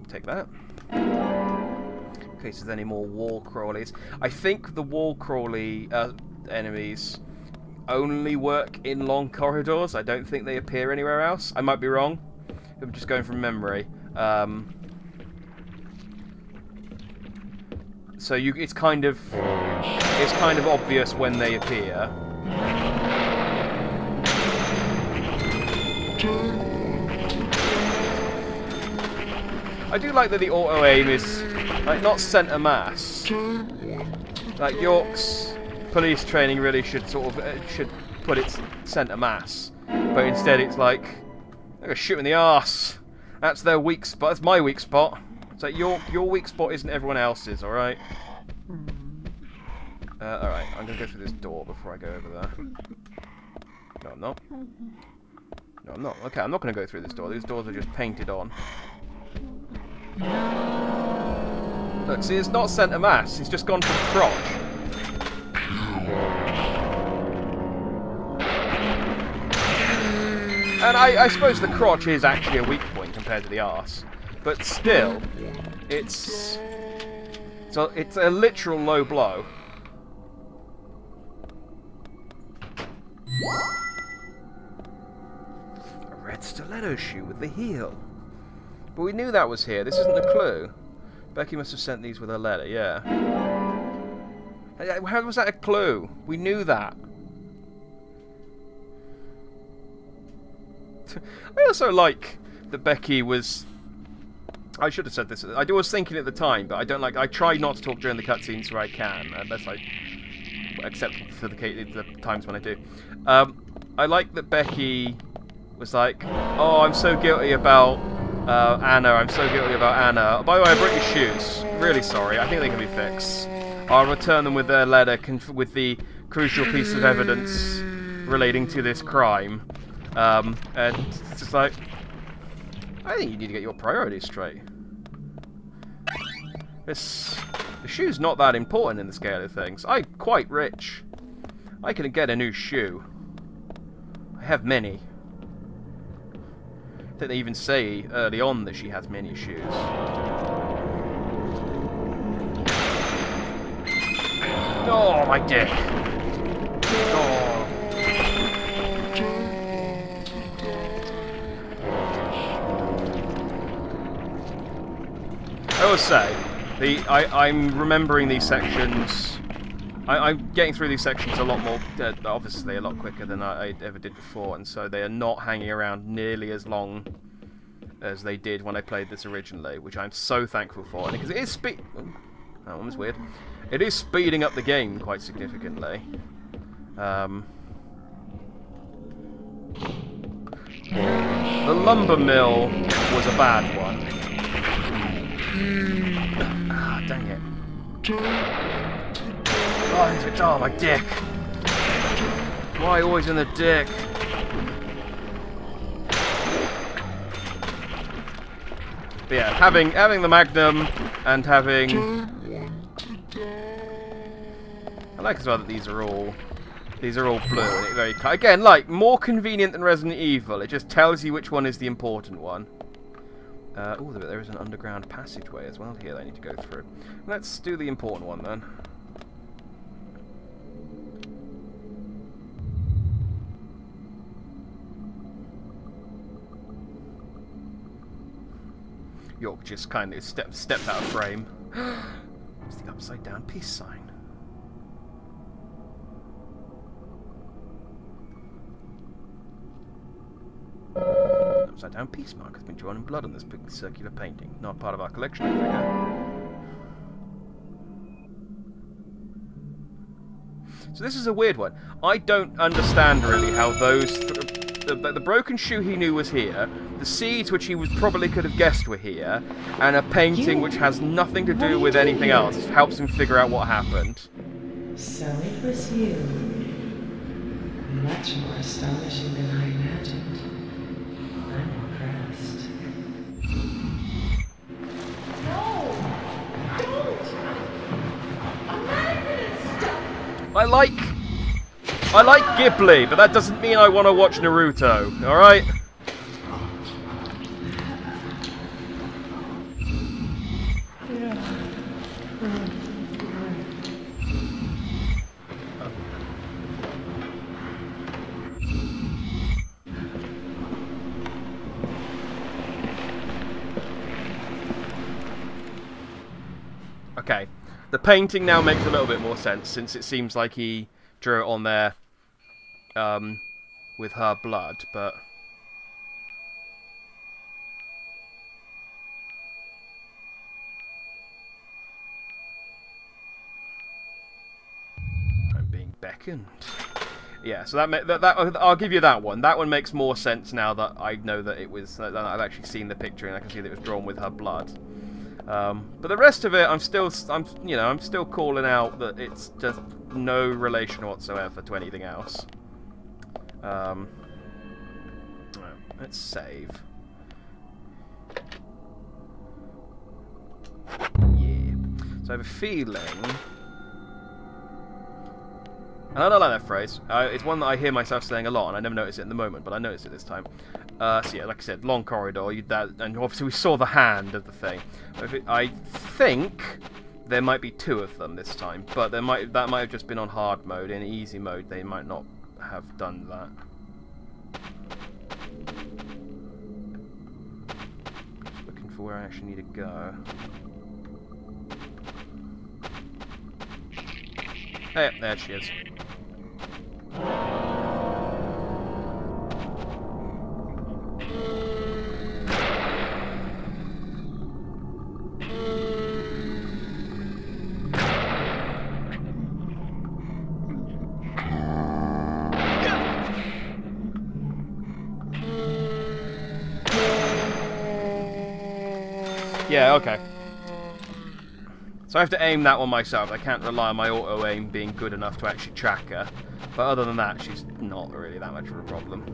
Take that. In case there's any more wall crawlies. I think the wall crawly enemies only work in long corridors. I don't think they appear anywhere else. I might be wrong. I'm just going from memory. So it's kind of obvious when they appear. I do like that the auto aim is like not centre mass. Like York's police training really should sort of should put its centre mass, but instead it's like they're gonna shoot in the arse. That's their weak spot. That's my weak spot. It's like your weak spot isn't everyone else's. All right. All right. I'm gonna go through this door before I go over there. No, I'm not. No, I'm not. Okay, I'm not gonna go through this door. These doors are just painted on. Look, see, it's not centre mass. It's just gone for the crotch. And I suppose the crotch is actually a weak point compared to the arse, but still, it's a literal low blow. A red stiletto shoe with the heel. But we knew that was here. This isn't a clue. Becky must have sent these with her letter, yeah. How was that a clue? We knew that. I also like that Becky was... I should have said this. I was thinking at the time, but I don't like... I try not to talk during the cutscenes where I can, unless I... except for the times when I do. I like that Becky was like, oh, I'm so guilty about... Anna, I'm so guilty about Anna. By the way, I brought your shoes. Really sorry. I think they can be fixed. I'll return them with their letter with the crucial piece of evidence relating to this crime. And it's just like, I think you need to get your priorities straight. The shoe's not that important in the scale of things. I'm quite rich. I can get a new shoe. I have many. I think they even say early on that she has many shoes. Oh, my dick! Oh. I always say, I'm remembering these sections. I'm getting through these sections a lot more, obviously a lot quicker than I ever did before, and so they are not hanging around nearly as long as they did when I played this originally, which I'm so thankful for. Because it is that one was weird. It is speeding up the game quite significantly. The lumber mill was a bad one. Ah, dang it. Oh, my dick. Why always in the dick? But yeah, having the Magnum and having... I like as well that these are all blue. And it very, again, like, more convenient than Resident Evil. It just tells you which one is the important one. Oh, there is an underground passageway as well here that I need to go through. Let's do the important one then. York just kind of stepped out of frame. It's the upside down peace sign. Upside down peace mark has been drawn in blood on this big circular painting. Not part of our collection, I figure. So this is a weird one. I don't understand really how those... The broken shoe he knew was here, the seeds which he probably could have guessed were here, and a painting which has nothing to do with anything else. It helps him figure out what happened. So it was you. Much more astonishing than I imagined. I'm impressed. No! Don't! I'm not gonna stop! I like Ghibli, but that doesn't mean I want to watch Naruto, alright? Okay. The painting now makes a little bit more sense, since it seems like he drew it on there with her blood, but... I'm being beckoned. Yeah, so I'll give you that one. That one makes more sense now that I know that it was... that I've actually seen the picture and I can see that it was drawn with her blood. But the rest of it, I'm still calling out that it's just no relation whatsoever to anything else. Let's save. Yeah. So I have a feeling... And I don't like that phrase. It's one that I hear myself saying a lot, and I never noticed it in the moment, but I noticed it this time. So yeah, like I said, long corridor, and obviously we saw the hand of the thing. I think there might be 2 of them this time, but that might have just been on hard mode. In easy mode, they might not have done that. Just looking for where I actually need to go. Oh, yeah, there she is. Yeah, okay. So I have to aim that one myself. I can't rely on my auto-aim being good enough to actually track her. But other than that, she's not really that much of a problem.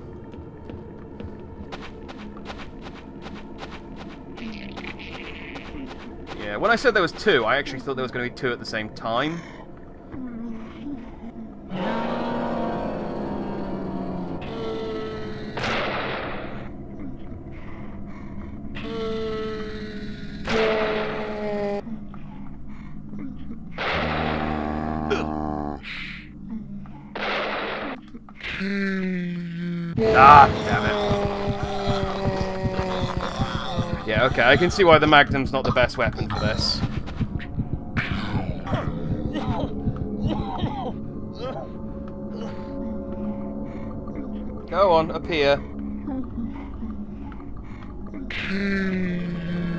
Yeah, when I said there was 2, I actually thought there was going to be 2 at the same time. Ah, damn it. Yeah, okay, I can see why the Magnum's not the best weapon for this. Go on, appear.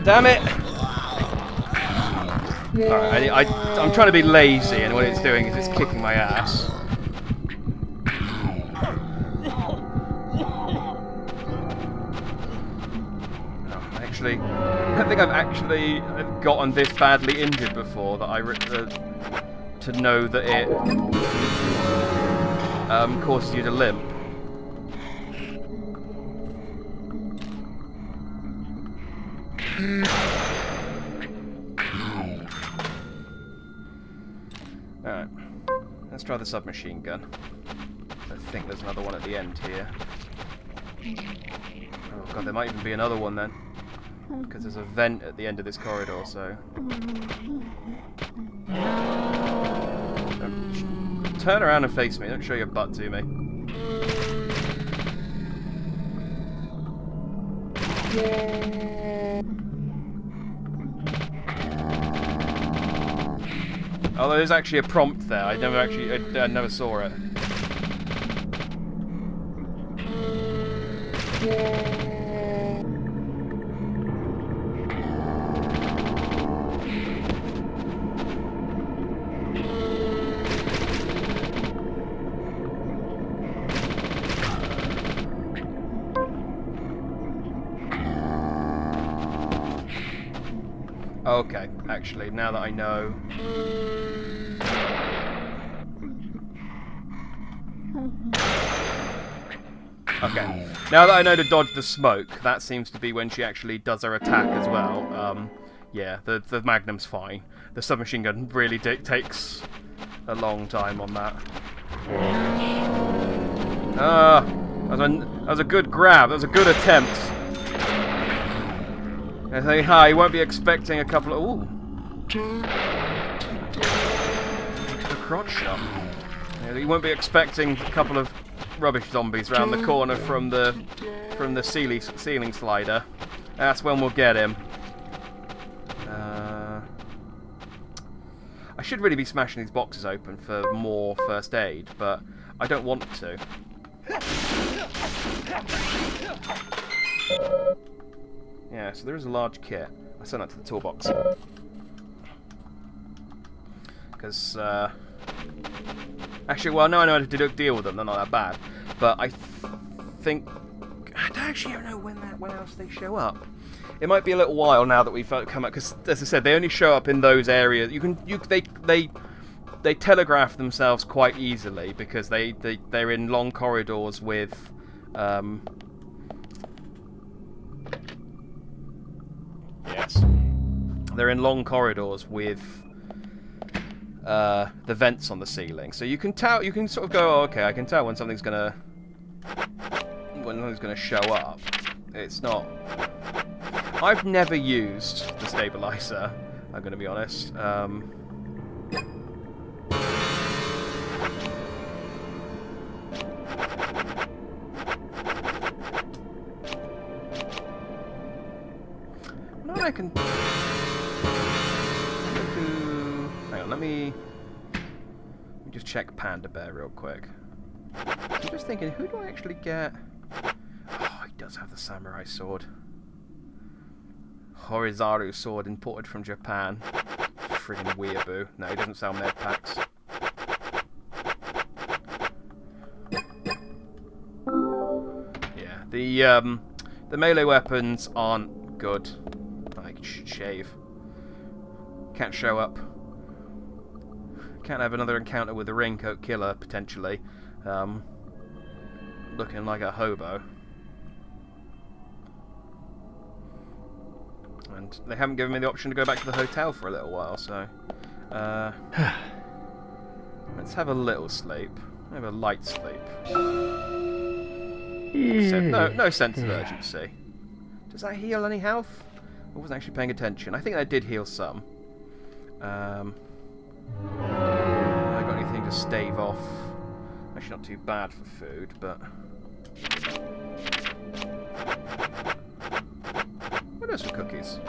Damn it! Alright, I'm trying to be lazy, and what it's doing is it's kicking my ass. I don't think I've actually gotten this badly injured before that to know that it causes you to limp. Alright, let's try the submachine gun. I think there's another one at the end here. Oh god, there might even be another one then. Because there's a vent at the end of this corridor, so... Turn around and face me, don't show your butt to me. Although there's actually a prompt there, I never saw it. Okay, actually, now that I know... Okay, now that I know to dodge the smoke, that seems to be when she actually does her attack as well. Yeah, the Magnum's fine. The submachine gun really takes a long time on that. That was a good grab, that was a good attempt. I think, hi, you won't be expecting a couple of... Ooh. Took a crotch shot. Yeah, you won't be expecting a couple of rubbish zombies around the corner from the ceiling slider. That's when we'll get him. should really be smashing these boxes open for more first aid, but I don't want to. Yeah, so there is a large kit. I sent that to the toolbox. Because, actually, well, now I know how to deal with them. They're not that bad. But I think... I don't actually know when else they show up. It might be a little while now that we've come up, because, as I said, they only show up in those areas. They telegraph themselves quite easily, because they're in long corridors with... Yes. They're in long corridors with the vents on the ceiling, so you can tell. You can sort of go, oh, okay, I can tell when something's gonna show up. It's not. I've never used the stabilizer. I'm gonna be honest. I can. Hang on, let me just check Panda Bear real quick. I'm just thinking, who do I actually get? Oh, he does have the samurai sword. Horizaru sword imported from Japan. Friggin' weeaboo. No, he doesn't sell med packs. Yeah, the melee weapons aren't good. Shave. Can't show up. Can't have another encounter with a raincoat killer, potentially. Looking like a hobo. And they haven't given me the option to go back to the hotel for a little while, so... let's have a little sleep. Have a light sleep. No sense of urgency. Does that heal any health? I wasn't actually paying attention. I think that did heal some. I got anything to stave off. Actually, not too bad for food, but... What are some cookies?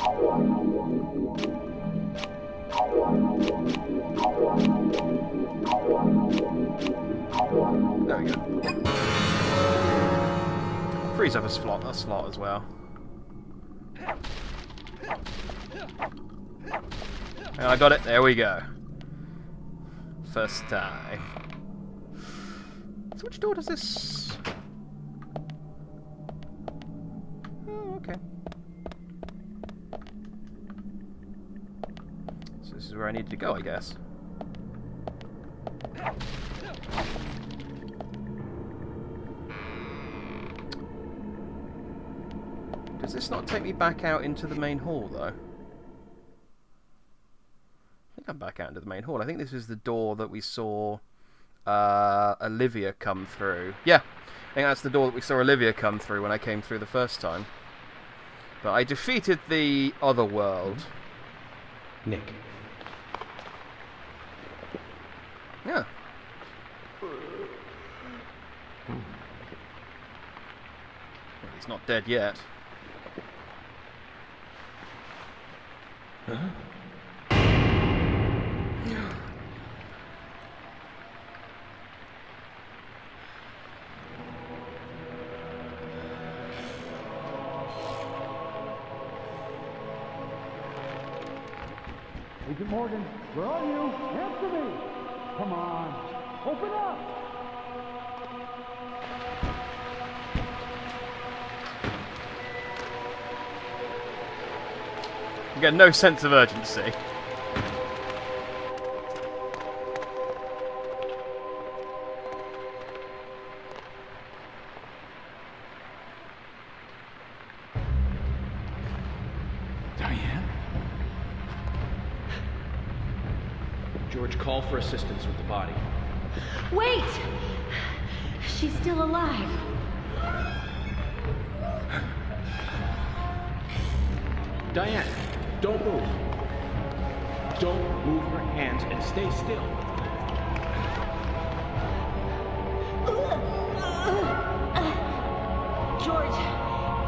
There we go. Freeze up a slot as well. I got it. There we go. First time. So which door does this... Oh, okay. So this is where I need to go, I guess. Does this not take me back out into the main hall, though? I'm back out into the main hall. I think this is the door that we saw Olivia come through. Yeah, I think that's the door that we saw Olivia come through when I came through the first time. But I defeated the other world. Nick. Yeah. Well, he's not dead yet. Huh? Agent Morgan, where are you? Answer me! Come on, open up! You get no sense of urgency. George, call for assistance with the body. Wait! She's still alive. Diane, don't move. Don't move your hands and stay still. George,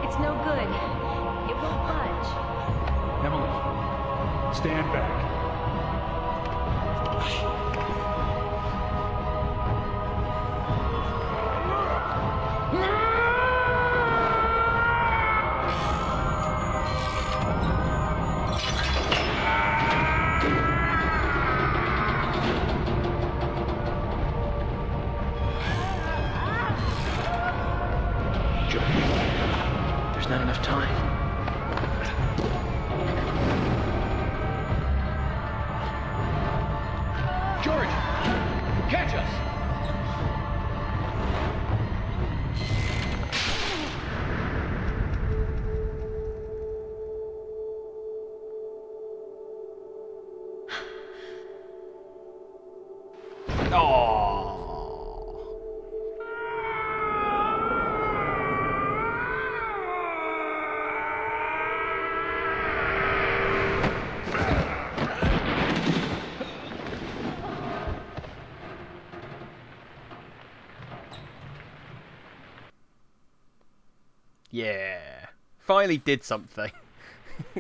it's no good. It won't budge. Emily, stand back. There's not enough time. George! Catch us! Yeah, finally did something.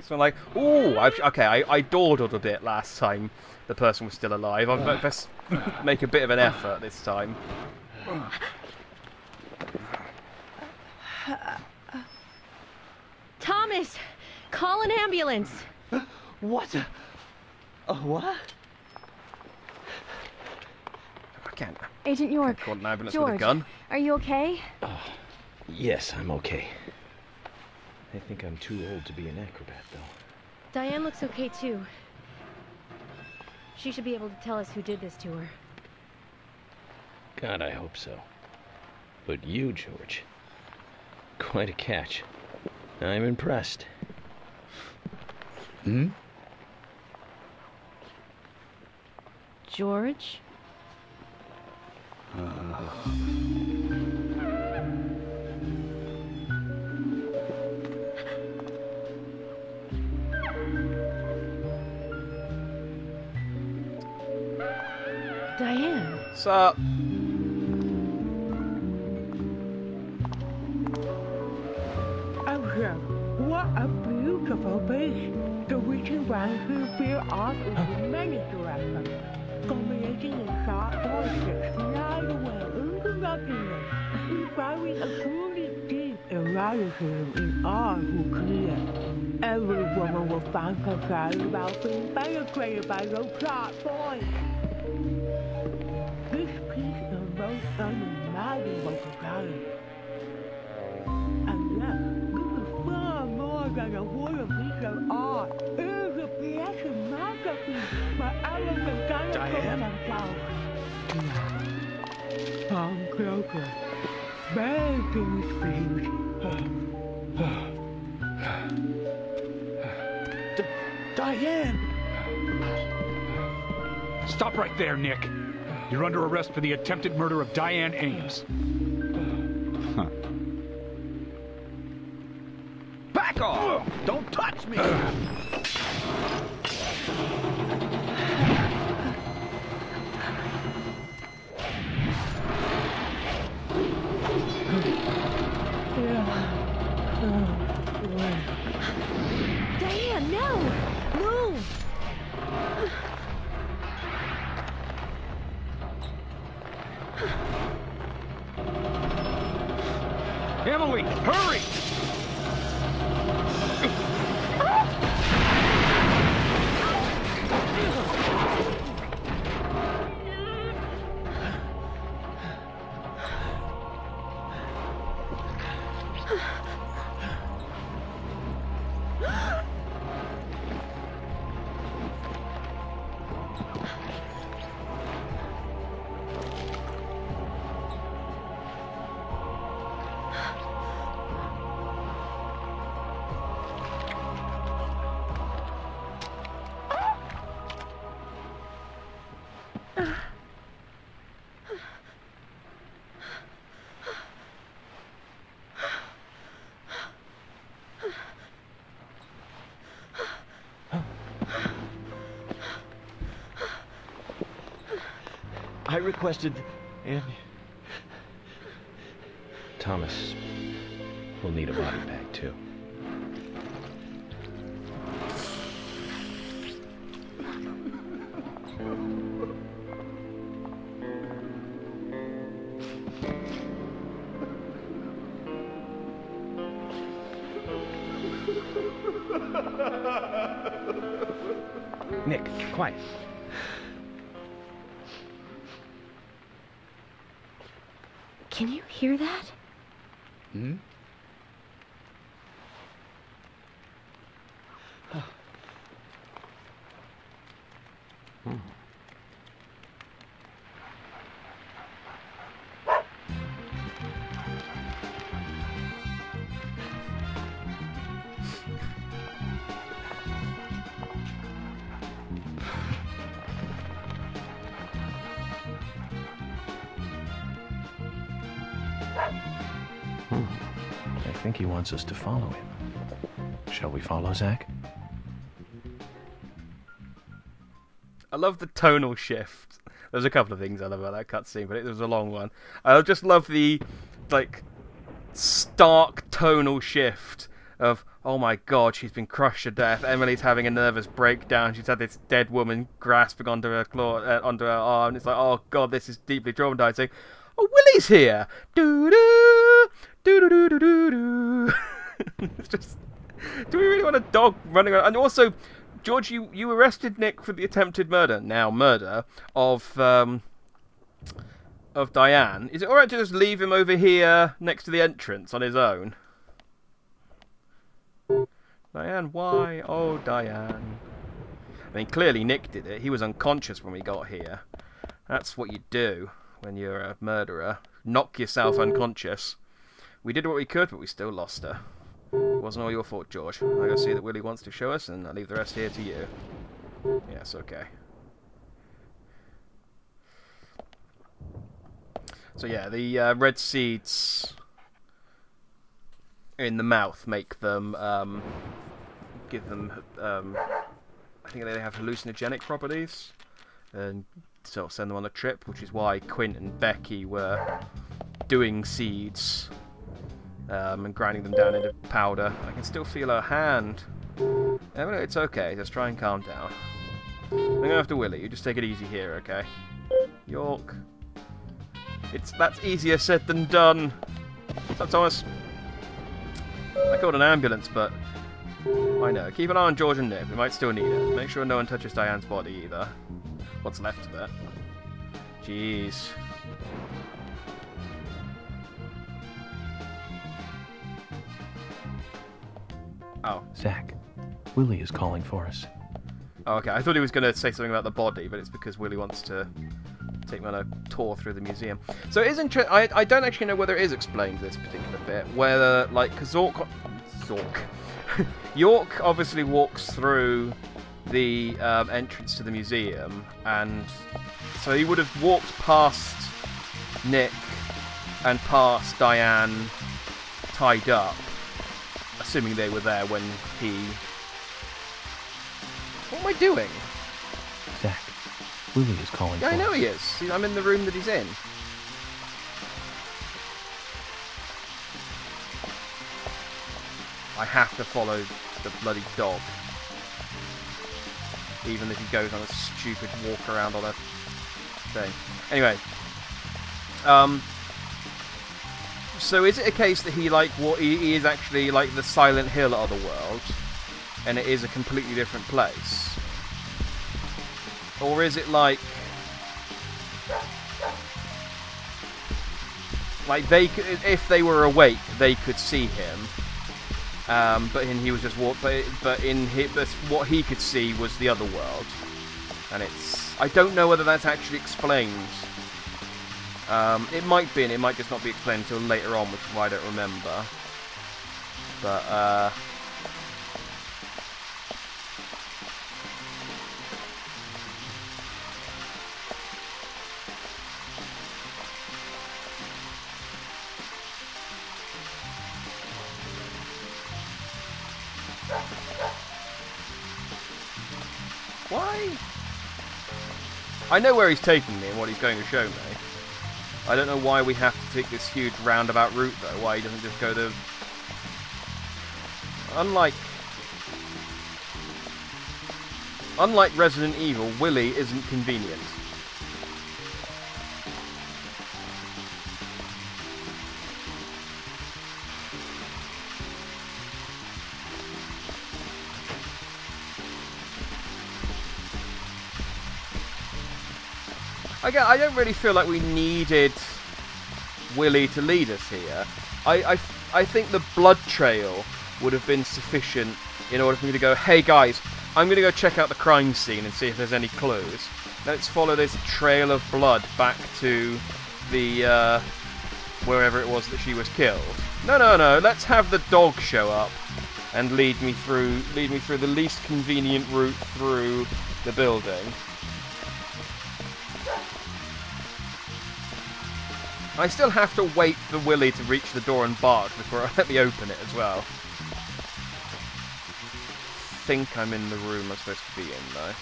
So I'm like, ooh, I dawdled a bit last time the person was still alive. I best make a bit of an effort this time. Thomas, call an ambulance. What? What? I can't. Agent York. Call an ambulance George, with a gun. are you okay? Yes, I'm okay. I think I'm too old to be an acrobat, though. Diane looks okay too. She should be able to tell us who did this to her. God, I hope so. But you, George, quite a catch. I'm impressed. Hmm? George? Diane. What's up? What a beautiful beach. The reaching round who feel off in many directions. Combinating in sharp voices, slide away into nothingness, inspiring a truly deep eroticism in all who clear. Every woman will fantasize about being penetrated by those sharp voices. This piece is most unimaginable desire. And yet, this is far more than a word piece of art. It is a piece masterpiece by arrogant dinosaurs themselves. Come closer. Begging please. Diane! Stop right there, Nick. You're under arrest for the attempted murder of Diane Ames. Back off! Don't touch me! Diane, no! Move! Emily, hurry! I requested, and Thomas will need a body bag, too. Nick, quiet. Can you hear that? Hmm? I think he wants us to follow him. Shall we follow, Zach? I love the tonal shift. There's a couple of things I love about that cutscene, but it was a long one. I just love the, like, stark tonal shift of, oh my god, she's been crushed to death. Emily's having a nervous breakdown. She's had this dead woman grasping onto her claw, onto her arm. It's like, oh god, this is deeply traumatizing. Oh, Willie's here. Doo doo doo doo doo doo doo. It's just, do we really want a dog running around? And also, George, you arrested Nick for the attempted murder, of Diane. Is it alright to just leave him over here next to the entrance on his own? Diane, why? Oh, Diane. I mean, clearly Nick did it. He was unconscious when we got here. That's what you do when you're a murderer. Knock yourself unconscious. We did what we could, but we still lost her. It wasn't all your fault, George. I go see that Willie wants to show us, and I'll leave the rest here to you. Yes, okay. So yeah, the red seeds in the mouth make them, give them, I think they have hallucinogenic properties, and sort of send them on a trip, which is why Quint and Becky were doing seeds. And grinding them down into powder. I can still feel her hand. No, it's okay. Just try and calm down. I'm going after Willie. You just take it easy here, okay? York. That's easier said than done. What's up, Thomas? I called an ambulance, but I know. Keep an eye on George and Nick. We might still need it. Make sure no one touches Diane's body either. What's left of it. Jeez. Oh. Zach, Willie is calling for us. Oh, okay. I thought he was going to say something about the body, but it's because Willie wants to take me on a tour through the museum. So it is interesting. I don't actually know whether it is explained, this particular bit. Whether, like, cause York obviously walks through the entrance to the museum, and so he would have walked past Nick and past Diane tied up. Assuming they were there when he... What am I doing? Zach, Willie is calling for us. Yeah, I know he is. See, I'm in the room that he's in. I have to follow the bloody dog. Even if he goes on a stupid walk around on a thing. Anyway. So is it a case that he he is actually like the Silent Hill of the world, and it is a completely different place, or is it like they could, if they were awake, they could see him, but he was just but what he could see was the other world, and I don't know whether that's actually explained. It might be, and it might just not be explained until later on, which is why I don't remember. But, why? I know where he's taking me and what he's going to show me. I don't know why we have to take this huge roundabout route, though. Why he doesn't just go to... Unlike Resident Evil, Willie isn't convenient. I don't really feel like we needed Willie to lead us here. I think the blood trail would have been sufficient in order for me to go, hey guys, I'm going to go check out the crime scene and see if there's any clues. Let's follow this trail of blood back to the, wherever it was that she was killed. No, let's have the dog show up and lead me through the least convenient route through the building. I still have to wait for Willie to reach the door and bark before I let me open it as well. I think I'm in the room I'm supposed to be in, though.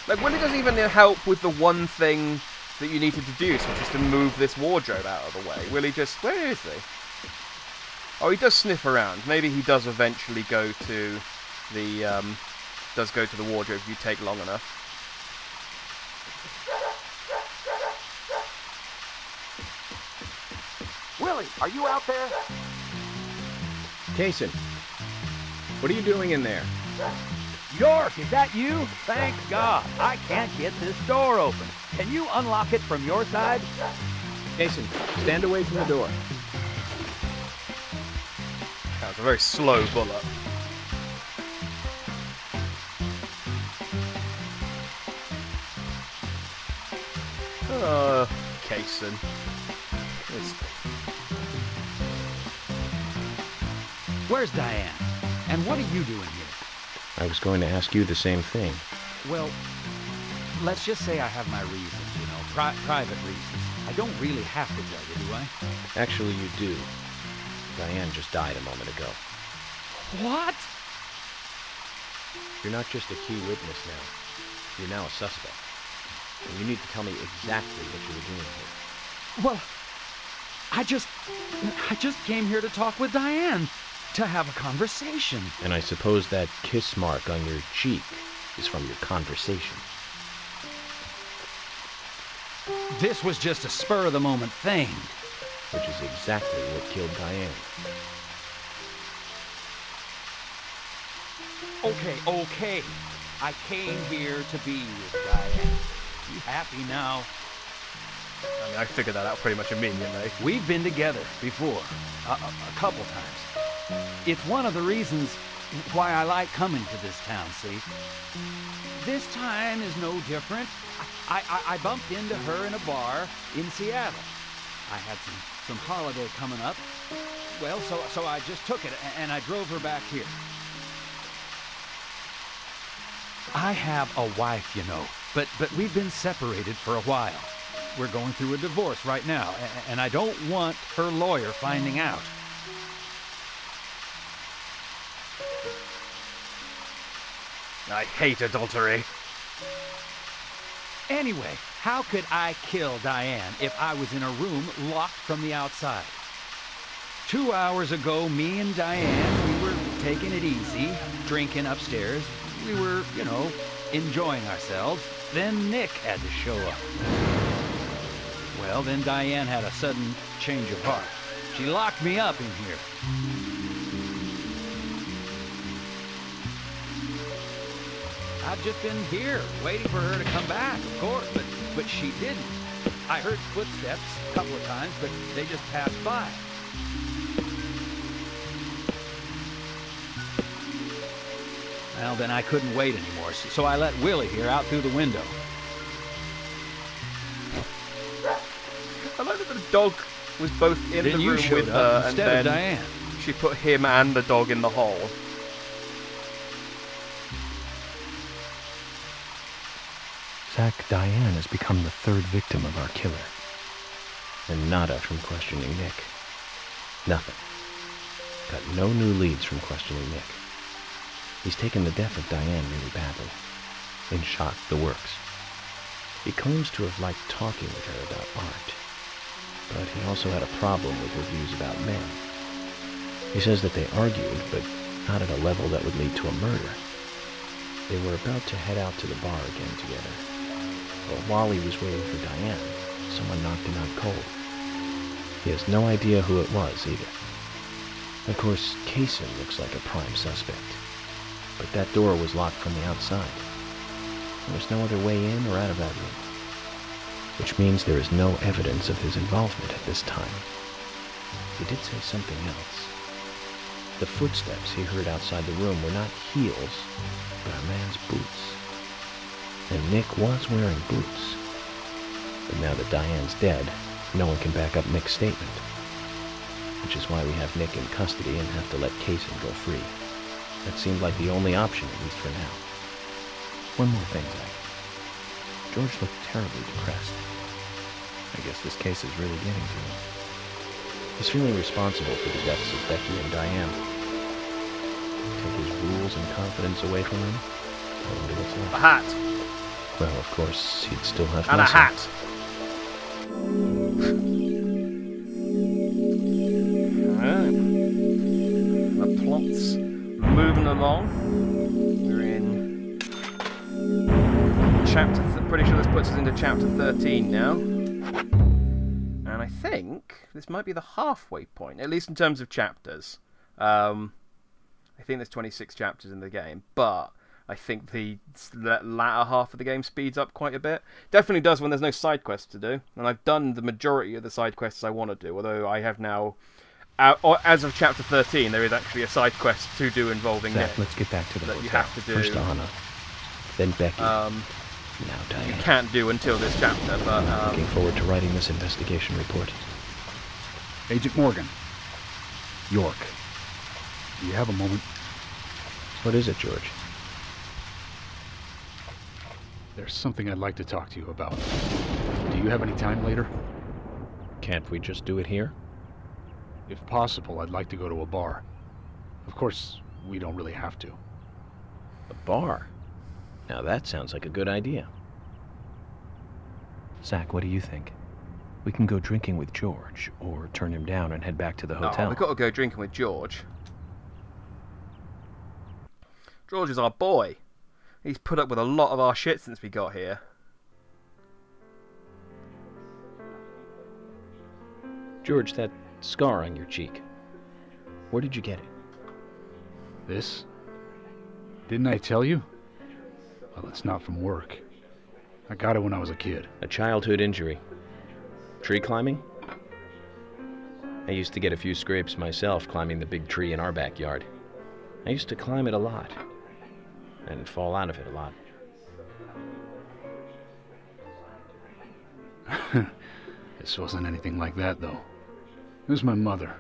Like, Willie doesn't even help with the one thing that you needed to do, which is to move this wardrobe out of the way. Willie just... Where is he? Oh, he does sniff around. Maybe he does eventually go to the... does go to the wardrobe if you take long enough. Willie, are you out there? Kason, what are you doing in there? York, is that you? Thank God. I can't get this door open. Can you unlock it from your side? Kason, stand away from the door. That was a very slow bullet. Kason. Where's Diane? And what are you doing here? I was going to ask you the same thing. Well, let's just say I have my reasons, you know, private reasons. I don't really have to tell you, do I? Actually, you do. Diane just died a moment ago. What? You're not just a key witness now. You're now a suspect. And you need to tell me exactly what you were doing here. Well, I just came here to talk with Diane. To have a conversation. And I suppose that kiss mark on your cheek is from your conversation. This was just a spur-of-the-moment thing. Which is exactly what killed Diane. Okay. I came here to be with Diane. You happy now? I mean, I figured that out pretty much immediately. We've been together before. A couple times. It's one of the reasons why I like coming to this town, see? This time is no different. I bumped into her in a bar in Seattle. I had some holiday coming up. Well, so I just took it and I drove her back here. I have a wife, you know, but we've been separated for a while. We're going through a divorce right now, and I don't want her lawyer finding out. I hate adultery. Anyway, how could I kill Diane if I was in a room locked from the outside? 2 hours ago, me and Diane, we were taking it easy, drinking upstairs. We were, you know, enjoying ourselves. Then Nick had to show up. Well, then Diane had a sudden change of heart. She locked me up in here. I've just been here, waiting for her to come back, of course, but she didn't. I heard footsteps a couple of times, but they just passed by. Well, then I couldn't wait anymore, so I let Willie here out through the window. I like that the dog was both in the room with her, and then Diane. She put him and the dog in the hole. Zach, Diane has become the third victim of our killer. And nada from questioning Nick. Nothing. Got no new leads from questioning Nick. He's taken the death of Diane really badly. In shock, the works. He claims to have liked talking with her about art. But he also had a problem with her views about men. He says that they argued, but not at a level that would lead to a murder. They were about to head out to the bar again together. But while he was waiting for Diane, someone knocked him out cold. He has no idea who it was, either. Of course, Kaysen looks like a prime suspect, but that door was locked from the outside. There was no other way in or out of that room, which means there is no evidence of his involvement at this time. He did say something else. The footsteps he heard outside the room were not heels, but a man's boots. And Nick was wearing boots. But now that Diane's dead, no one can back up Nick's statement. Which is why we have Nick in custody and have to let Kaysen go free. That seemed like the only option, at least for now. One more thing, Zach. George looked terribly depressed. I guess this case is really getting to him. He's feeling responsible for the deaths of Becky and Diane. Take his rules and confidence away from him? I wonder what's left. A hat! Well, of course, he'd still have And a muscle. hat! Alright. The plot's moving along. We're in chapter... pretty sure this puts us into chapter 13 now. And I think this might be the halfway point, at least in terms of chapters. I think there's 26 chapters in the game, but I think the latter half of the game speeds up quite a bit. Definitely does when there's no side quests to do, and I've done the majority of the side quests I want to do, although I have now, as of chapter 13, there is actually a side quest to do involving Zach, Nick. let's get back to the that hotel. you have to do. First Anna, then Becky, now Diane. You can't do until this chapter, but... Looking forward to writing this investigation report. Agent Morgan. York. Do you have a moment? What is it, George? There's something I'd like to talk to you about. Do you have any time later? Can't we just do it here? If possible, I'd like to go to a bar. Of course, we don't really have to. A bar? Now that sounds like a good idea. Zach, what do you think? We can go drinking with George, or turn him down and head back to the hotel. Oh, we've got to go drinking with George. George is our boy. He's put up with a lot of our shit since we got here. George, that scar on your cheek. Where did you get it? This? Didn't I tell you? Well, it's not from work. I got it when I was a kid. A childhood injury. Tree climbing? I used to get a few scrapes myself climbing the big tree in our backyard. I used to climb it a lot. And fall out of it a lot. This wasn't anything like that, though. It was my mother.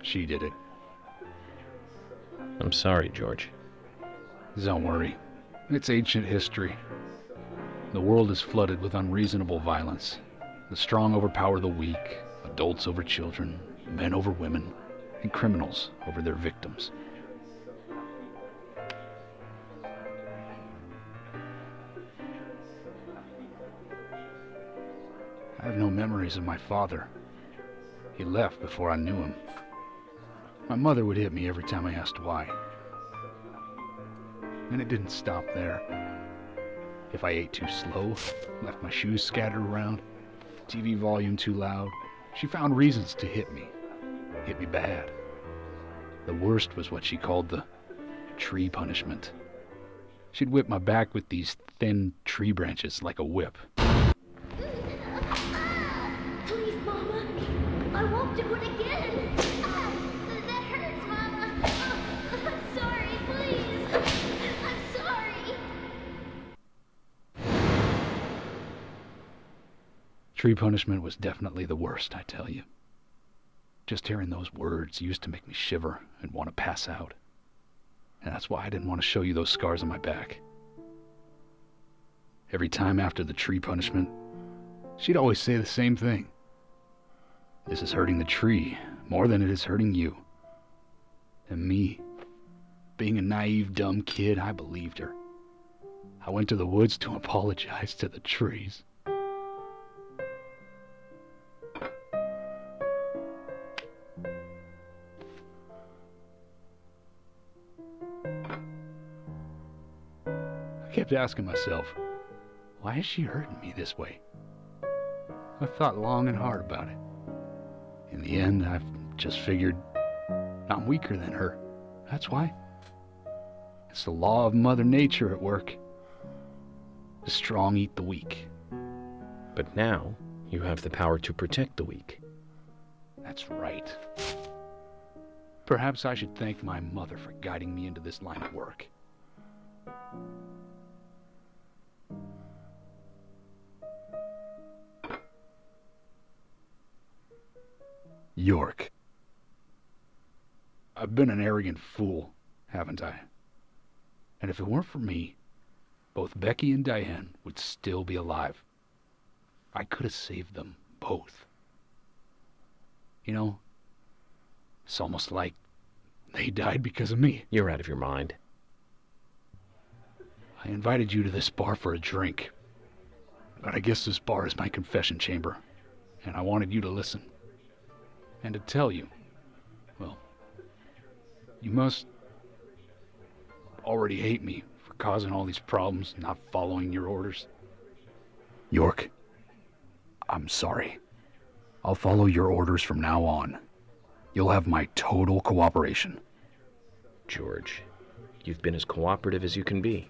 She did it. I'm sorry, George. Don't worry. It's ancient history. The world is flooded with unreasonable violence. The strong overpower the weak, adults over children, men over women, and criminals over their victims. I have no memories of my father. He left before I knew him. My mother would hit me every time I asked why. And it didn't stop there. If I ate too slow, left my shoes scattered around, TV volume too loud, she found reasons to hit me. Hit me bad. The worst was what she called the tree punishment. She'd whip my back with these thin tree branches like a whip. Please, Mama. I won't do it again. That hurts, Mama. I'm sorry, please. I'm sorry. Tree punishment was definitely the worst, I tell you. Just hearing those words used to make me shiver and want to pass out. And that's why I didn't want to show you those scars on my back. Every time after the tree punishment, she'd always say the same thing. This is hurting the tree more than it is hurting you. And me, being a naive, dumb kid, I believed her. I went to the woods to apologize to the trees. I kept asking myself, why is she hurting me this way? I thought long and hard about it. In the end, I've just figured I'm weaker than her. That's why. It's the law of Mother Nature at work. The strong eat the weak. But now, you have the power to protect the weak. That's right. Perhaps I should thank my mother for guiding me into this line of work. York. I've been an arrogant fool, haven't I? And if it weren't for me, both Becky and Diane would still be alive. I could have saved them both. You know, it's almost like they died because of me. You're out of your mind. I invited you to this bar for a drink. But I guess this bar is my confession chamber, and I wanted you to listen. And to tell you, well, you must already hate me for causing all these problems, not following your orders. York, I'm sorry. I'll follow your orders from now on. You'll have my total cooperation. George, you've been as cooperative as you can be.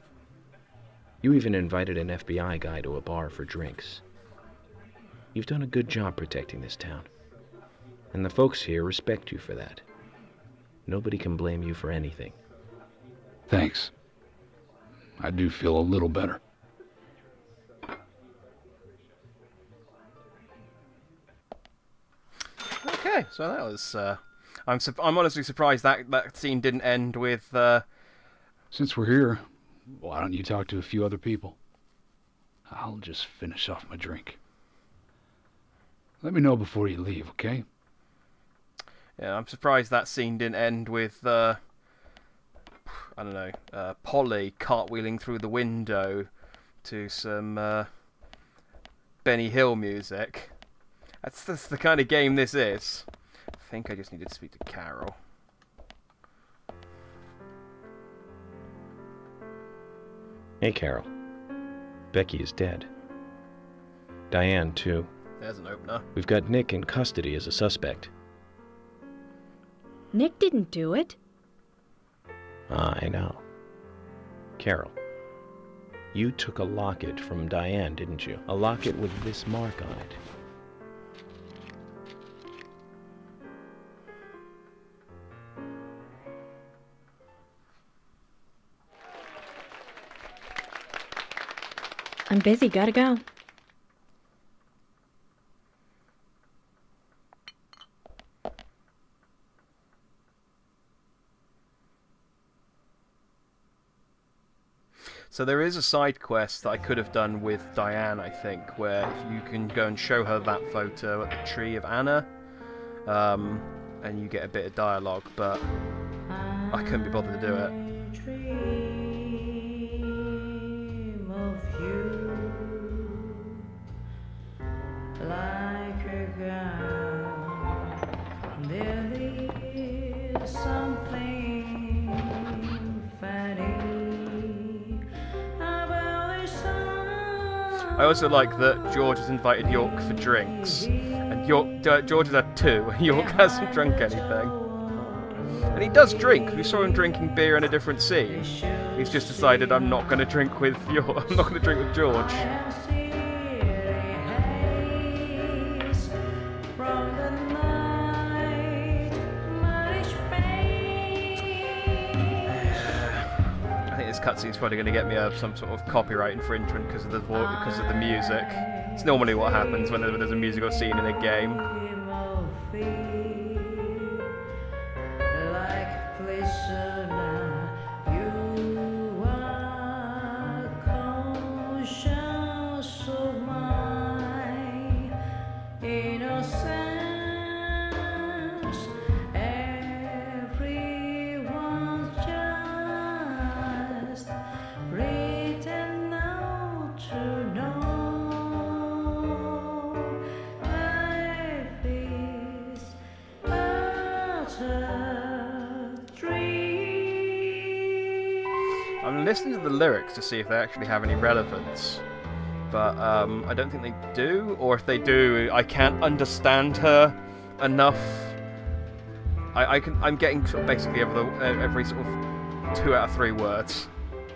You even invited an FBI guy to a bar for drinks. You've done a good job protecting this town. And the folks here respect you for that. Nobody can blame you for anything. Thanks. I do feel a little better. Okay, so that was. I'm honestly surprised that scene didn't end with. Since we're here, why don't you talk to a few other people? I'll just finish off my drink. Let me know before you leave, okay? Yeah, I'm surprised that scene didn't end with. I don't know. Polly cartwheeling through the window to some Benny Hill music. That's the kind of game this is. I think I just needed to speak to Carol. Hey, Carol. Becky is dead. Diane, too. There's an opener. We've got Nick in custody as a suspect. Nick didn't do it. I know. Carol, you took a locket from Diane, didn't you? A locket with this mark on it. I'm busy, gotta go. So there is a side quest that I could have done with Diane, I think, where if you can go and show her that photo at the tree of Anna, and you get a bit of dialogue, but I couldn't be bothered to do it. I also like that George has invited York for drinks, and George has had 2, and York hasn't drunk anything. And he does drink. We saw him drinking beer in a different scene. He's just decided, I'm not going to drink with York. I'm not going to drink with George. Cutscene's probably going to get me some sort of copyright infringement because of the music. It's normally what happens whenever there's a musical scene in a game. I'm listening to the lyrics to see if they actually have any relevance, but I don't think they do, or if they do, I can't understand her enough I'm getting sort of basically every sort of 2 out of 3 words.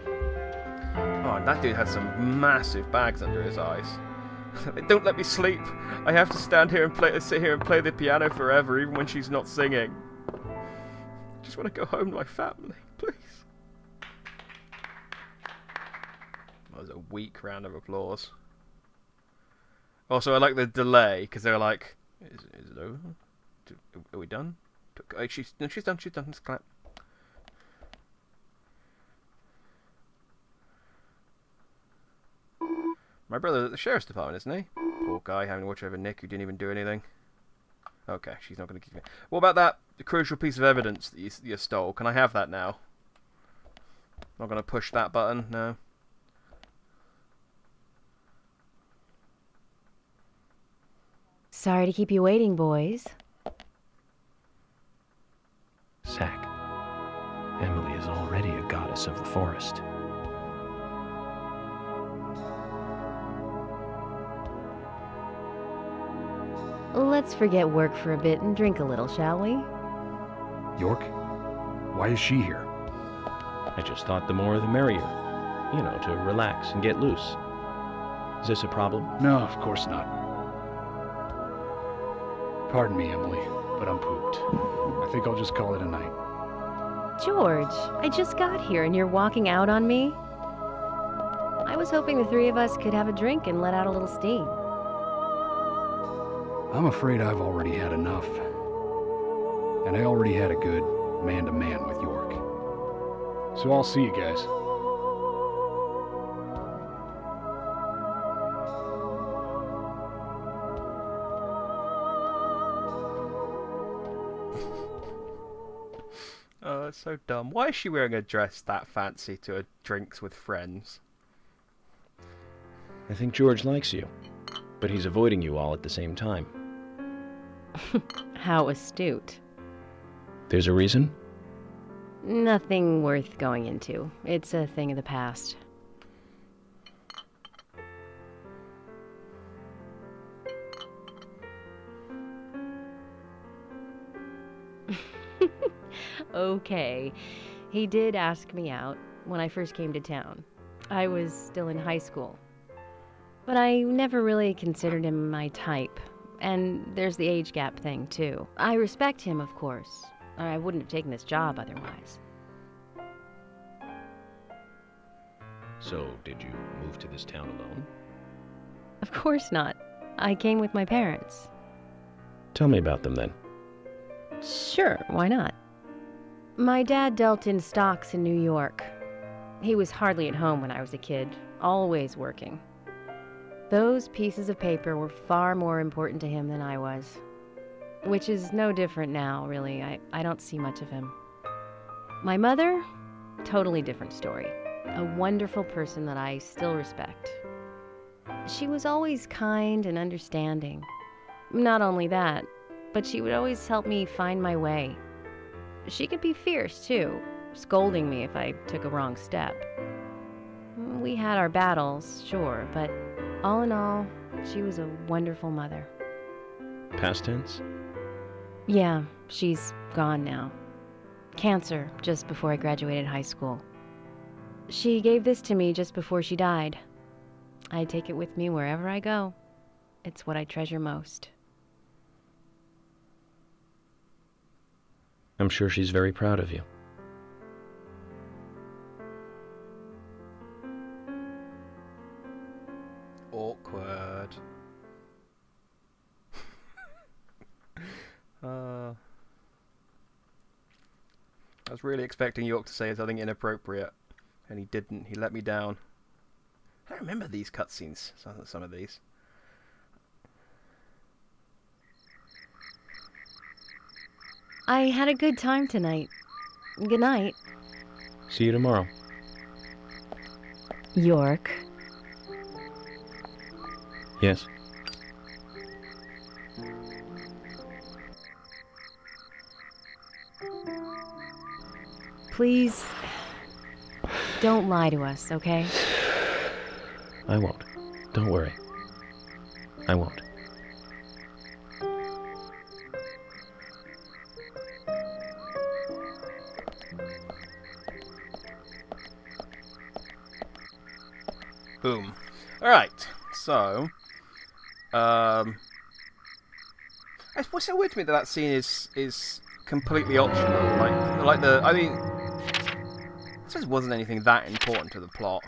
Oh, and that dude had some massive bags under his eyes. They don't let me sleep. I have to sit here and play the piano forever, even when she's not singing. I just want to go home to my family, please. That was a weak round of applause. Also, I like the delay, because they were like, is it over? Are we done? She's done, let's clap. My brother's at the sheriff's department, isn't he? Poor guy having to watch over Nick, who didn't even do anything. Okay, she's not going to keep me. What about that crucial piece of evidence that you stole? Can I have that now? Not going to push that button, no. Sorry to keep you waiting, boys. Zack, Emily is already a goddess of the forest. Let's forget work for a bit and drink a little, shall we? York? Why is she here? I just thought the more the merrier. You know, to relax and get loose. Is this a problem? No, of course not. Pardon me, Emily, but I'm pooped. I think I'll just call it a night. George, I just got here and you're walking out on me? I was hoping the 3 of us could have a drink and let out a little steam. I'm afraid I've already had enough. And I already had a good man-to-man with York. So I'll see you guys. Oh, that's so dumb. Why is she wearing a dress that fancy to a drinks with friends? I think George likes you, but he's avoiding you all at the same time. How astute. There's a reason? Nothing worth going into. It's a thing of the past. Okay. He did ask me out when I first came to town. I was still in high school. But I never really considered him my type. And there's the age gap thing, too. I respect him, of course. I wouldn't have taken this job otherwise. So, did you move to this town alone? Of course not. I came with my parents. Tell me about them, then. Sure, why not? My dad dealt in stocks in New York. He was hardly at home when I was a kid, always working. Those pieces of paper were far more important to him than I was. Which is no different now, really. I don't see much of him. My mother? Totally different story. A wonderful person that I still respect. She was always kind and understanding. Not only that, but she would always help me find my way. She could be fierce, too, scolding me if I took a wrong step. We had our battles, sure, but all in all, she was a wonderful mother. Past tense? Yeah, she's gone now. Cancer, just before I graduated high school. She gave this to me just before she died. I take it with me wherever I go. It's what I treasure most. I'm sure she's very proud of you. Awkward. I was really expecting York to say something inappropriate, and he didn't. He let me down. I don't remember these cutscenes, some of these. I had a good time tonight. Good night. See you tomorrow. York. Yes? Please, don't lie to us, okay? I won't. Don't worry. I won't. Boom. Alright, so... what's so weird to me that scene is completely optional. I mean... I suppose it wasn't anything that important to the plot.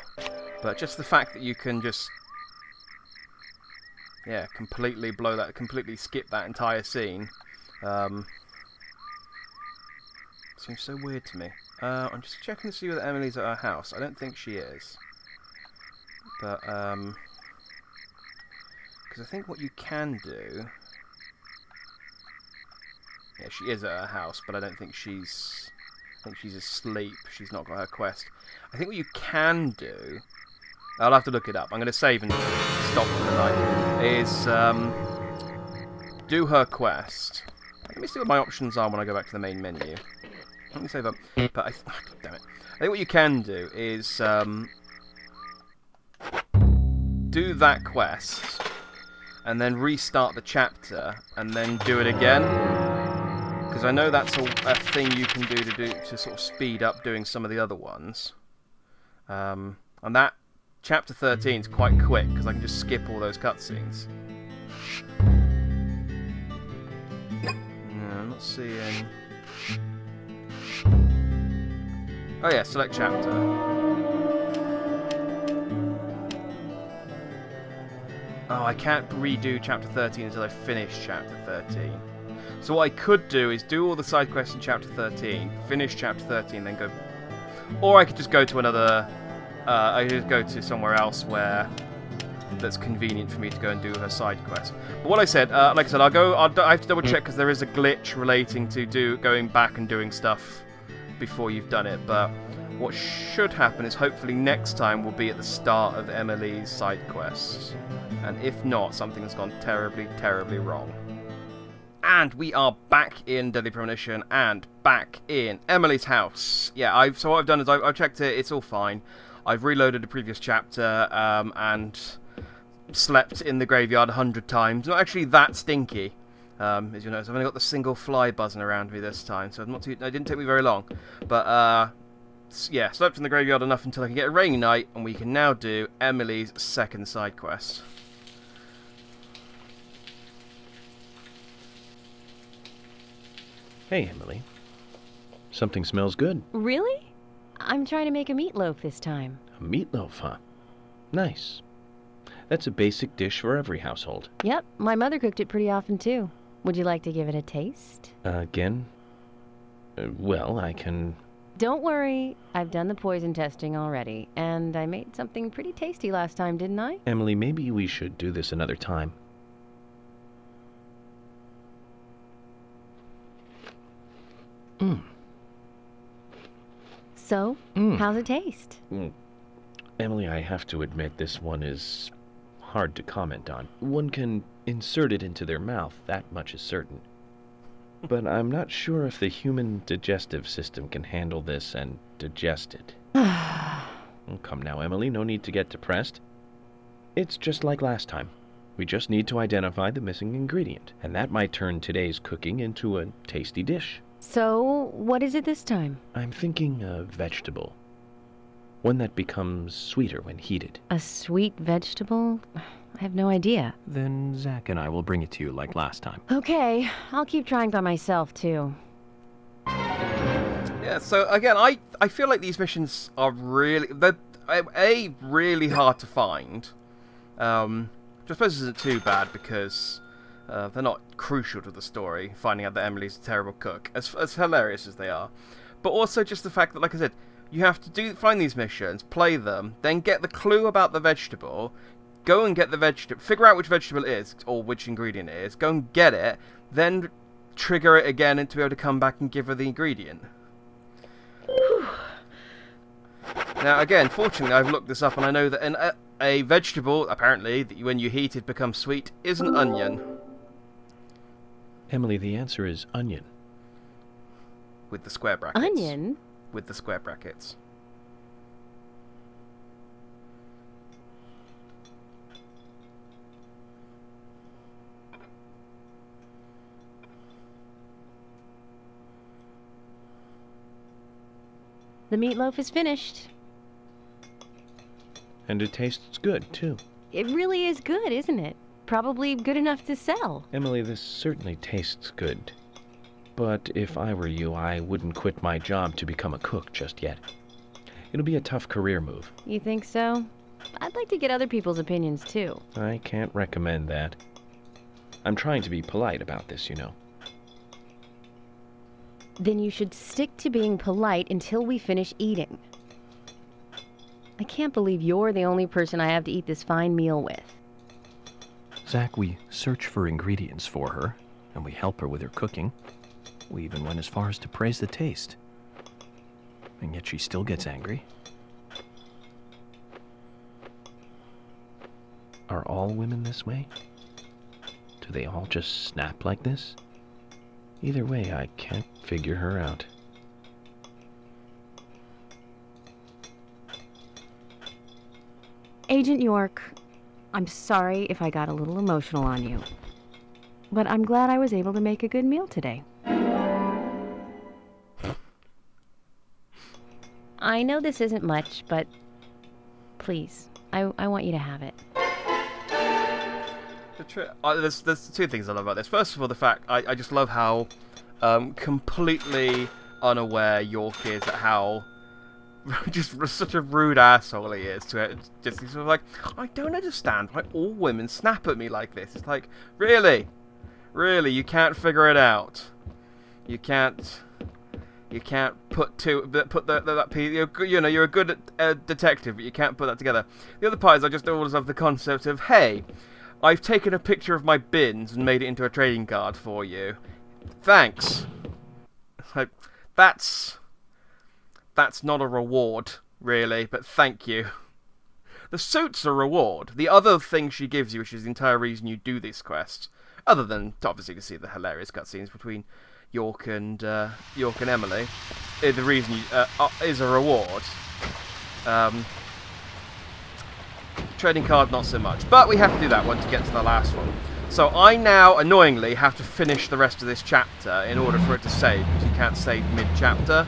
But just the fact that you can just... Yeah, completely skip that entire scene. Seems so weird to me. I'm just checking to see whether Emily's at her house. I don't think she is. But, because I think what you can do... Yeah, she is at her house, but I don't think she's... I think she's asleep. She's not got her quest. I think what you can do... I'll have to look it up. I'm going to save and stop for the night. Is, do her quest. Let me see what my options are when I go back to the main menu. Let me save up. But damn it. I think what you can do is do that quest and then restart the chapter and then do it again. Because I know that's a thing you can do to sort of speed up doing some of the other ones. And that chapter 13 is quite quick because I can just skip all those cutscenes. No, I'm not seeing. Oh yeah, select chapter. Oh, I can't redo chapter 13 until I finish chapter 13. So what I could do is do all the side quests in chapter 13, finish chapter 13, then go... Or I could just go to another... I could just go to somewhere else where... that's convenient for me to go and do her side quest. But what I said, like I said, I have to double check because there is a glitch relating to going back and doing stuff before you've done it, but what should happen is hopefully next time will be at the start of Emily's side quests, and if not, something has gone terribly, terribly wrong. And we are back in Deadly Premonition and back in Emily's house. Yeah, so what I've done is I've checked it, it's all fine. I've reloaded the previous chapter and slept in the graveyard 100 times. Not actually that stinky. As you notice, I've only got the single fly buzzing around me this time, so it didn't take me very long. But, yeah, slept in the graveyard enough until I can get a rainy night, and we can now do Emily's second side quest. Hey, Emily. Something smells good. Really? I'm trying to make a meatloaf this time. A meatloaf, huh? Nice. That's a basic dish for every household. Yep, my mother cooked it pretty often, too. Would you like to give it a taste? Again? Well, I can... Don't worry, I've done the poison testing already, and I made something pretty tasty last time, didn't I? Emily, maybe we should do this another time. So, how's it taste? Emily, I have to admit this one is hard to comment on. One can insert it into their mouth, that much is certain. But I'm not sure if the human digestive system can handle this and digest it. Come now, Emily, no need to get depressed. It's just like last time. We just need to identify the missing ingredient, and that might turn today's cooking into a tasty dish. So, what is it this time? I'm thinking a vegetable. One that becomes sweeter when heated. A sweet vegetable? I have no idea. Then Zach and I will bring it to you like last time. Okay, I'll keep trying by myself, too. Yeah, so again, I feel like these missions are really... They're, A, really hard to find. Which I suppose isn't too bad because they're not crucial to the story, finding out that Emily's a terrible cook, as hilarious as they are. But also just the fact that, like I said, you have to find these missions, play them, then get the clue about the vegetable, go and get the vegetable, figure out which vegetable it is, or which ingredient it is, go and get it, then trigger it again and to be able to come back and give her the ingredient. Now, again, fortunately, I've looked this up and I know that a vegetable, apparently, that when you heat it becomes sweet, is an onion. Emily, the answer is onion. With the square brackets. Onion? With the square brackets. The meatloaf is finished. And it tastes good, too. It really is good, isn't it? Probably good enough to sell. Emily, this certainly tastes good. But if I were you, I wouldn't quit my job to become a cook just yet. It'll be a tough career move. You think so? I'd like to get other people's opinions, too. I can't recommend that. I'm trying to be polite about this, you know. Then you should stick to being polite until we finish eating. I can't believe you're the only person I have to eat this fine meal with. Zach, we search for ingredients for her, and we help her with her cooking. We even went as far as to praise the taste. And yet she still gets angry. Are all women this way? Do they all just snap like this? Either way, I can't figure her out. Agent York, I'm sorry if I got a little emotional on you. But I'm glad I was able to make a good meal today. I know this isn't much, but please, I want you to have it. There's two things I love about this. First of all, the fact I just love how completely unaware York is at how just such a rude asshole he is to it. Just he's sort of like, I don't understand why all women snap at me like this. It's like, really, you can't figure it out. You can't put that you know, you're a good detective, but you can't put that together. The other part is I just always love the concept of, hey, I've taken a picture of my bins and made it into a trading card for you. Thanks. Like, that's not a reward, really, but thank you. The suit's a reward. The other thing she gives you, which is the entire reason you do this quest, other than obviously to see the hilarious cutscenes between York and Emily, the reason is a reward. Trading card, not so much. But we have to do that one to get to the last one. So I now, annoyingly, have to finish the rest of this chapter in order for it to save, because you can't save mid-chapter.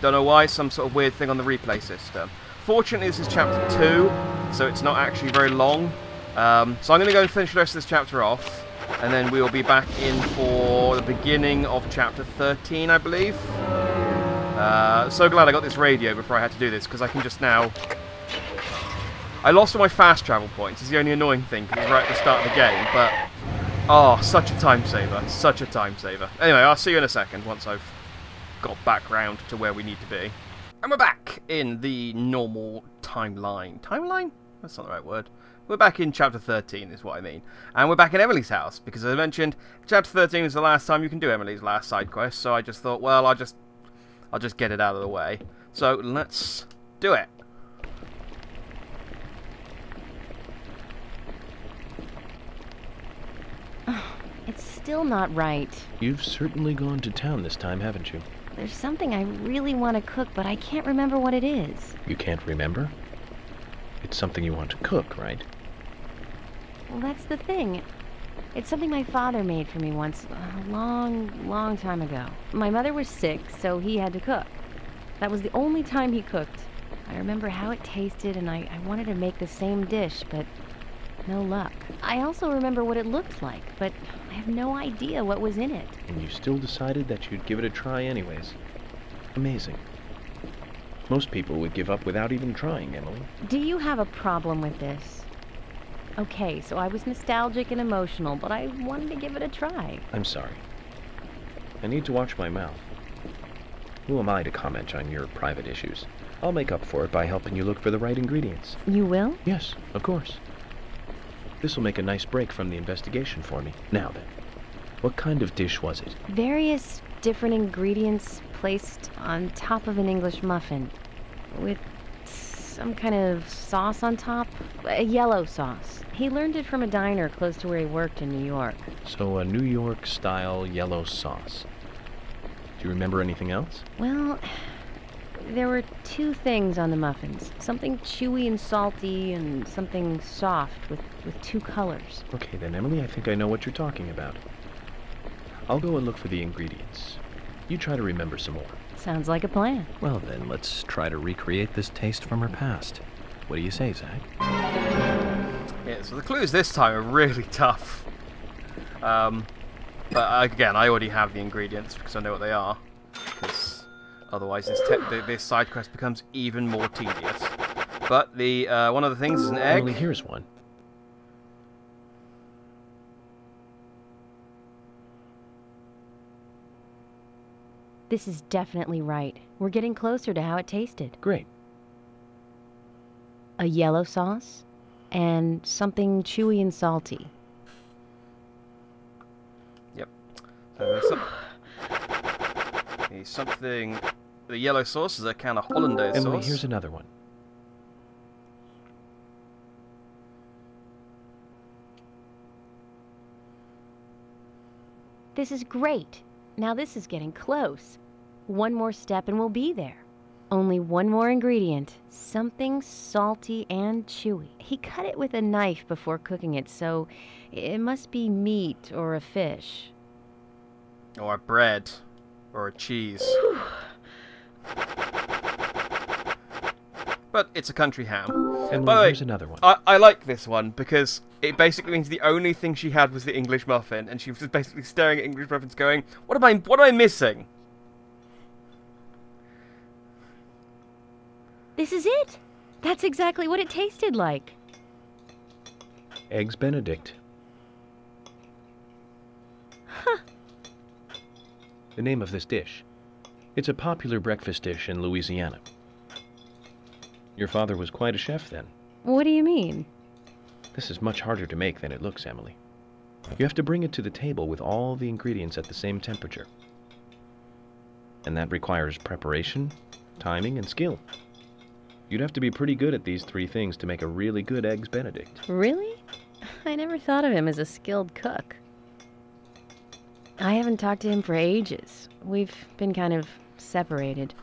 Don't know why, some sort of weird thing on the replay system. Fortunately, this is chapter 2, so it's not actually very long. So I'm going to go and finish the rest of this chapter off, and then we'll be back in for the beginning of chapter 13, I believe. So glad I got this radio before I had to do this, because I can just now... I lost all my fast travel points, is the only annoying thing, because it's right at the start of the game, but... Oh, such a time saver, such a time saver. Anyway, I'll see you in a second, once I've got back round to where we need to be. And we're back in the normal timeline. Timeline? That's not the right word. We're back in chapter 13, is what I mean. And we're back in Emily's house, because as I mentioned, chapter 13 is the last time you can do Emily's last side quest, so I just thought, well, I'll just get it out of the way. So, let's do it. It's still not right. You've certainly gone to town this time, haven't you? There's something I really want to cook, but I can't remember what it is. You can't remember? It's something you want to cook, right? Well, that's the thing. It's something my father made for me once, a long time ago. My mother was sick, so he had to cook. That was the only time he cooked. I remember how it tasted, and I wanted to make the same dish, but no luck. I also remember what it looked like, but I have no idea what was in it. And you still decided that you'd give it a try anyways. Amazing. Most people would give up without even trying, Emily. Do you have a problem with this? Okay, so I was nostalgic and emotional, but I wanted to give it a try. I'm sorry. I need to watch my mouth. Who am I to comment on your private issues? I'll make up for it by helping you look for the right ingredients. You will? Yes, of course. This will make a nice break from the investigation for me. Now then, what kind of dish was it? Various different ingredients placed on top of an English muffin, with some kind of sauce on top, a yellow sauce. He learned it from a diner close to where he worked in New York. So a New York-style yellow sauce. Do you remember anything else? Well, there were two things on the muffins. Something chewy and salty, and something soft with two colors. Okay then, Emily, I think I know what you're talking about. I'll go and look for the ingredients. You try to remember some more. Sounds like a plan. Well then, let's try to recreate this taste from her past. What do you say, Zach? Yeah, so the clues this time are really tough. But again, I already have the ingredients because I know what they are. Because otherwise this side quest becomes even more tedious. But the one of the things is an egg. Emily, here's one. This is definitely right. We're getting closer to how it tasted. Great. A yellow sauce and something chewy and salty. Yep. So there's something. The yellow sauce is a kind of hollandaise sauce. Emily, here's another one. This is great. Now this is getting close. One more step and we'll be there. Only one more ingredient. Something salty and chewy. He cut it with a knife before cooking it, so it must be meat or a fish. Or a bread. Or a cheese. But it's a country ham. And by the way, here's another one. I like this one because it basically means the only thing she had was the English muffin, and she was just basically staring at English muffins going, what am I missing? This is it! That's exactly what it tasted like. Eggs Benedict. Huh. The name of this dish. It's a popular breakfast dish in Louisiana. Your father was quite a chef then. What do you mean? This is much harder to make than it looks, Emily. You have to bring it to the table with all the ingredients at the same temperature. And that requires preparation, timing, and skill. You'd have to be pretty good at these three things to make a really good Eggs Benedict. Really? I never thought of him as a skilled cook. I haven't talked to him for ages. We've been kind of separated.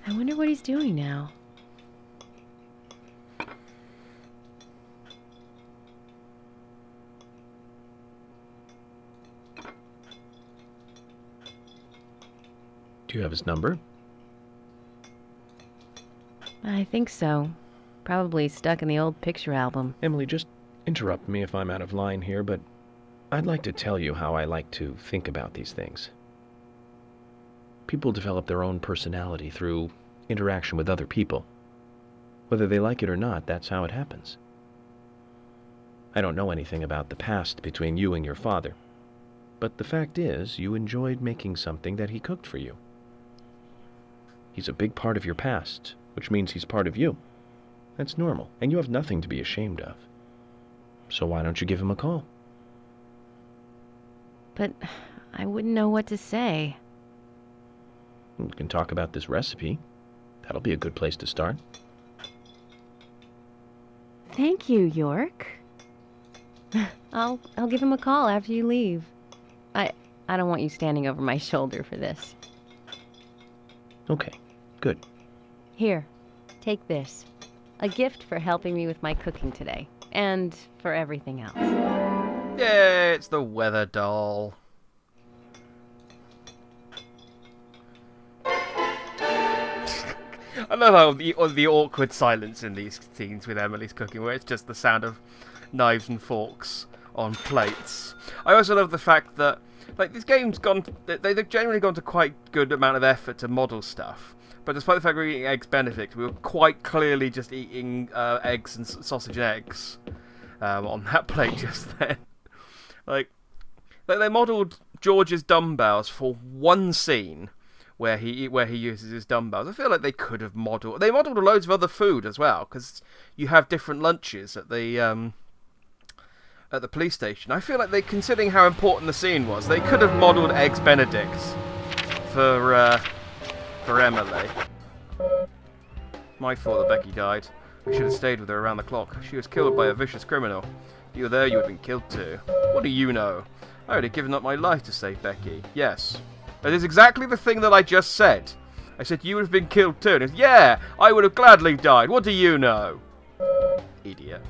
I wonder what he's doing now. Do you have his number? I think so. Probably stuck in the old picture album. Emily, just interrupt me if I'm out of line here, but I'd like to tell you how I like to think about these things. People develop their own personality through interaction with other people. Whether they like it or not, that's how it happens. I don't know anything about the past between you and your father, but the fact is, you enjoyed making something that he cooked for you. He's a big part of your past, which means he's part of you. That's normal, and you have nothing to be ashamed of. So why don't you give him a call? But I wouldn't know what to say. We can talk about this recipe. That'll be a good place to start. Thank you, York. I'll give him a call after you leave. I don't want you standing over my shoulder for this. Okay, good. Here, take this. A gift for helping me with my cooking today. And for everything else. Yeah, it's the weather doll. I love how the awkward silence in these scenes with Emily's cooking, where it's just the sound of knives and forks on plates. I also love the fact that, like, this game's they've generally gone to quite good amount of effort to model stuff. But despite the fact we were eating Eggs Benedict, we were quite clearly just eating eggs and sausage and eggs on that plate just then. Like they modelled George's dumbbells for one scene where he uses his dumbbells. I feel like they could have modelled. They modelled loads of other food as well, because you have different lunches at the police station. I feel like considering how important the scene was, they could have modelled Eggs Benedict for Emily. My fault that Becky died. We should have stayed with her around the clock. She was killed by a vicious criminal. If you were there, you would have been killed too. What do you know? I would have given up my life to save Becky. Yes. That is exactly the thing that I just said. I said you would have been killed too. And yeah, I would have gladly died. What do you know? Idiot.